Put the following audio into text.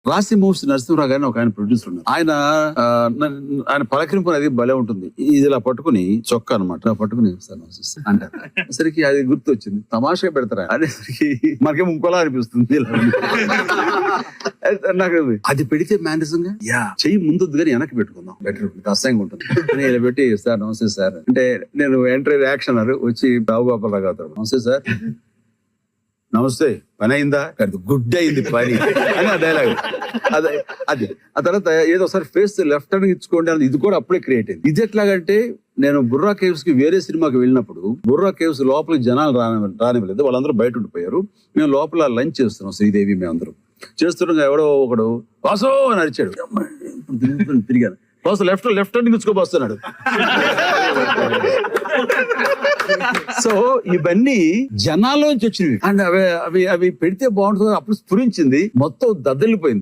రాసి మూవ్స్ నరసింహరావు గారిని ఒక ఆయన ప్రొడ్యూసర్ ఉన్నారు. ఆయన పలకరింపు అనేది భలే ఉంటుంది. ఇది ఇలా పట్టుకుని చొక్కా అనమాట, ఇలా పట్టుకుని సార్ నమస్తే అంటారు. సరికి అది గుర్తు వచ్చింది, తమాషా పెడతారా అనేసరికి మనకేమో ఇంకోలా అనిపిస్తుంది. నాకు అది పెడితే మేనేజం గా చెయ్యి ముందు కానీ వెనక్కి పెట్టుకుందాం, బెటర్ ఉంటుంది, అసహ్యంగా ఉంటుంది. నేను ఇలా పెట్టి సార్ నమస్తే సార్ అంటే నేను ఎంట్రీ రియాక్షన్ వచ్చి బాబుగోపాలరావు గారు నమస్తే సార్, నమస్తే పని అయిందా, గుడ్ అయింది పని అని ఆ డైలాగ్. అది ఆ తర్వాత ఏదో ఒకసారి ఫేస్ లెఫ్ట్ హ్యాండ్ ఇచ్చుకోండి అని, ఇది కూడా అప్పుడే క్రియేట్ అయింది. ఇది ఎట్లాగంటే నేను బుర్రా కేవ్స్ కి వేరే సినిమాకి వెళ్ళినప్పుడు బుర్రా కేవ్స్ లోపలికి జనాలు రానివ్వలేదు, వాళ్ళందరూ బయట ఉండిపోయారు. మేము లోపల లంచ్ చేస్తున్నాం, శ్రీదేవి మేమందరం చేస్తుండగా ఎవడో ఒకడు వాసో అని అరిచాడు. తిరిగాను, బాస్ లెఫ్ట్ హ్యాండ్ ఇచ్చుకోబోస్తున్నాడు. సో ఇవన్నీ జనాల్లోంచి వచ్చినవి అండ్ అవి పెడితే బాగుంటుంది. అప్పుడు స్ఫురించింది, మొత్తం దద్దలిపోయింది.